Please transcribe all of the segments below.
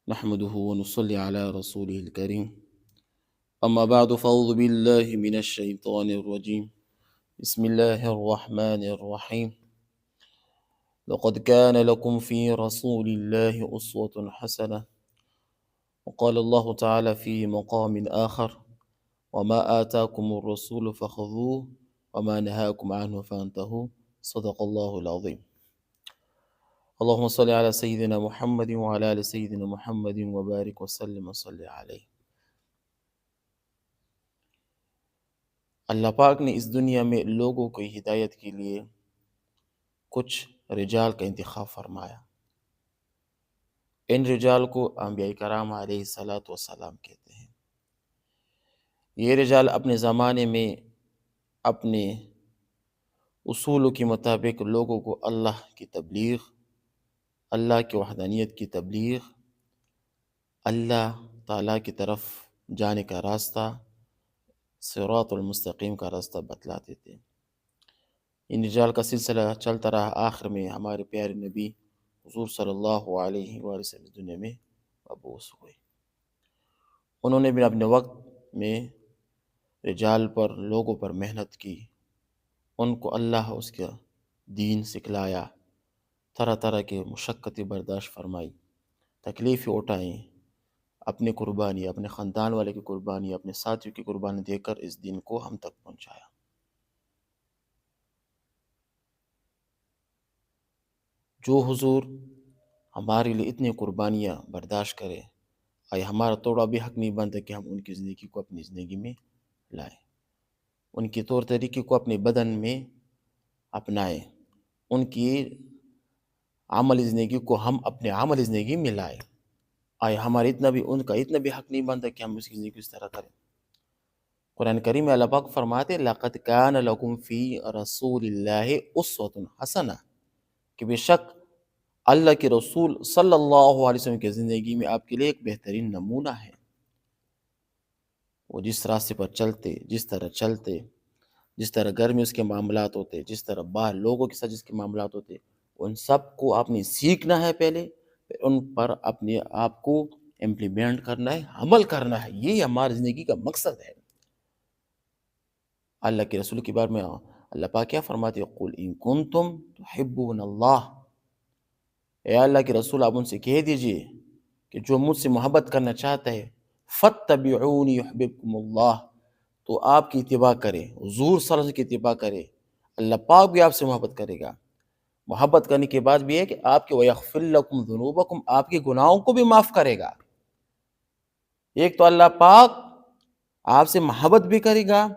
نحمده ونصلي على رسوله الكريم أما بعد فأعوذ بالله من الشيطان الرجيم بسم الله الرحمن الرحيم لقد كان لكم في رسول الله أسوة حسنة وقال الله تعالى في مقام آخر وما آتاكم الرسول فخذوه وما نهاكم عنه فانتهوا صدق الله العظيم اللهم صل على سيدنا محمد وعلى آل سيدنا محمد وبارك وسلم وصل عليه۔ اللہ پاک نے اس دنیا میں لوگوں کی ہدایت کے لیے کچھ رجال کا انتخاب فرمایا۔ ان رجال کو انبیاء کرام علیہ الصلاۃ والسلام کہتے ہیں۔ یہ رجال اپنے زمانے میں اپنے اصولوں کے مطابق لوگوں کو اللہ کی تبلیغ، اللہ کی وحدانیت کی تبلیغ، اللہ تعالیٰ کی طرف جانے کا راستہ، صراط المستقیم کا راستہ بتلاتے تھے۔ ان رجال کا سلسلہ چلتا رہا، آخر میں ہمارے پیارے نبی حضور صلی اللہ علیہ وآلہ وسلم اس دنیا میں مبعوث ہوئے۔ انہوں نے بھی اپنے وقت میں رجال پر، لوگوں پر محنت کی، ان کو اللہ اس کا دین سکھلایا، طرح طرح کے مشقتیں برداشت فرمائی، تکلیفیں اٹھائیں، اپنی قربانی، اپنے خاندان والے کی قربانی، اپنے ساتھیوں کی قربانی دے کر اس دین کو ہم تک پہنچایا۔ جو حضور ہمارے لیے اتنی قربانیاں برداشت کرے، آئے ہمارا تھوڑا بھی حق نہیں بنتا کہ ہم ان کی زندگی کو اپنی زندگی میں لائیں، ان کی طور طریقے کو اپنے بدن میں اپنائیں، ان کی عملی زندگی کو ہم اپنے عملی زندگی میں لائیں۔ آئے ہمارا ان کا اتنا بھی حق نہیں بنتا کہ ہم اس کی زندگی کو اس طرح کریں۔ قرآن کریم میں اللہ پاک فرماتے لَقَدْ كَانَ لَكُمْ فِي رَسُولِ اللَّهِ أُسْوَةٌ حَسَنَةٌ، کہ بے شک اللہ کے رسول صلی اللہ علیہ وسلم کی زندگی میں آپ کے لیے ایک بہترین نمونہ ہے۔ وہ جس راستے پر چلتے، جس طرح چلتے، جس طرح گھر میں اس کے معاملات ہوتے، جس طرح باہر لوگوں کے ساتھ جس کے معاملات ہوتے، ان سب کو آپ نے سیکھنا ہے، پہلے پھر ان پر اپنے آپ کو امپلیمنٹ کرنا ہے، عمل کرنا ہے۔ یہ ہماری زندگی کا مقصد ہے۔ اللہ کے رسول کے بارے میں اللہ پاک کیا فرماتے ہیں؟ قُلْ إِن كُنتُمْ تُحِبُّونَ اللَّهَ، اے اللہ کے رسول آپ ان سے کہہ دیجئے کہ جو مجھ سے محبت کرنا چاہتا ہے فَاتَّبِعُونِ يُحْبِبْكُمُ اللَّهُ، تو آپ کی اتباع کرے، حضور صلی اللہ علیہ وسلم کی اتباع کرے، اللہ پاک بھی آپ سے محبت کرے گا۔ محبت کرنے کے بعد بھی ہے کہ آپ کے وَيَغْفِرْ لَكُمْ ذُنُوبَكُمْ، آپ کے گناہوں کو بھی معاف کرے گا۔ ایک تو اللہ پاک آپ سے محبت بھی کرے گا،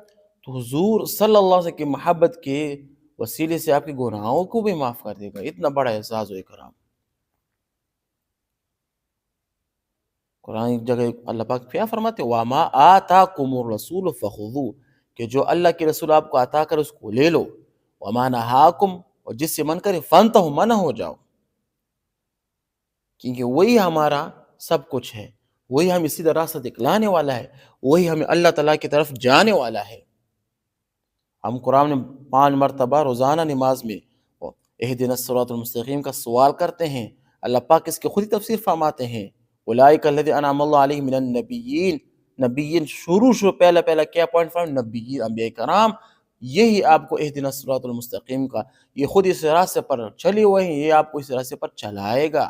تو حضور صلی اللہ علیہ وسلم کی محبت کے وسیلے سے آپ کے گناہوں کو بھی معاف کر دے گا۔ اتنا بڑا اعزاز و اکرام۔ قرآن ایک جگہ اللہ پاک کیا فرماتے ہیں؟ وَمَا آتَاكُمُ الرَّسُولُ فَخُذُوهُ، کہ جو اللہ کے رسول آپ کو عطا کر اس کو لے لو، وَمَا نَهَاكُمْ، اور جس سے من کرے فَانْتَهُوا، منع ہو جاؤ، کیونکہ وہی ہمارا سب کچھ ہے، وہی ہمیں سیدھا راستہ دکھلانے والا ہے، وہی ہمیں اللہ تعالیٰ کی طرف جانے والا ہے۔ ہم قرآن میں 5 مرتبہ روزانہ نماز میں اہدنا الصراط المستقیم کا سوال کرتے ہیں۔ اللہ پاک اس کی خود ہی تفسیر فرماتے ہیں، اولئک الذین انعم اللہ علیہم من النبیین، نبیین شروع پہلا کیا پوائنٹ فرمایا؟ نبیین، انبیاء کرام، یہی آپ کو اہدنا الصراط المستقیم کا، یہ خود اس راستے پر چلے ہوئے ہیں، یہ آپ کو اس راستے پر چلائے گا۔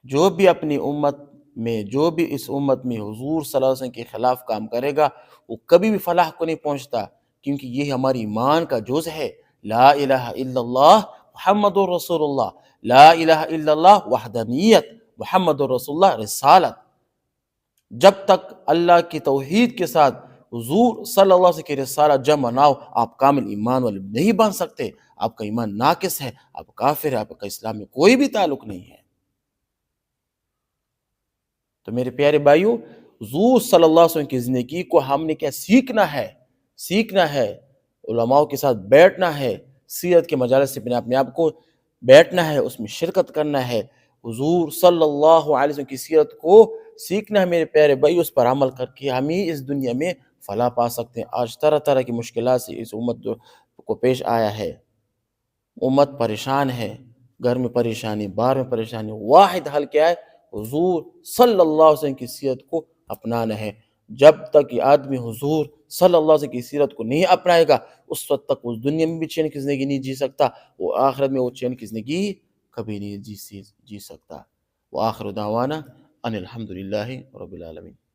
جو بھی اپنی امت میں، جو بھی اس امت میں حضور صلی اللہ علیہ وسلم کے خلاف کام کرے گا، وہ کبھی بھی فلاح کو نہیں پہنچتا، کیونکہ یہ ہماری ایمان کا جز ہے۔ لا الہ الا اللہ محمد رسول اللہ، لا الہ الا اللہ وحدانیت، محمد رسول اللہ رسالت۔ جب تک اللہ کی توحید کے ساتھ حضور صلی اللہ علیہ وسلم کی رسالت جمع نہ ہو، آپ کامل ایمان والے نہیں بن سکتے۔ آپ کا ایمان ناقص ہے، آپ کافر ہے، آپ کا اسلام میں کوئی بھی تعلق نہیں ہے۔ تو میرے پیارے بھائیوں، حضور صلی اللہ علیہ وسلم کی زندگی کو ہم نے کیا سیکھنا ہے، علماء کے ساتھ بیٹھنا ہے، سیرت کے مجالس سے اپنے آپ کو بیٹھنا ہے، اس میں شرکت کرنا ہے، حضور صلی اللہ علیہ وسلم کی سیرت کو سیکھنا ہے میرے پیارے بھائی، اس پر عمل کر کے ہم ہی اس دنیا میں فلاح پا سکتے ہیں۔ آج طرح طرح کی مشکلات سے اس امت کو پیش آیا ہے، امت پریشان ہے، گھر میں پریشانی، باہر میں پریشانی، واحد حل کیا ہے؟ حضور صلی اللہ علیہ وسلم کی سیرت کو اپنانا ہے۔ جب تک یہ آدمی حضور صلی اللہ علیہ وسلم کی سیرت کو نہیں اپنائے گا، اس وقت تک اس دنیا میں بھی چین کی زندگی نہیں جی سکتا، وہ آخرت میں وہ چین کی زندگی کبھی نہیں جی سکتا۔ وآخر دعوانا ان الحمد للہ رب العالمین۔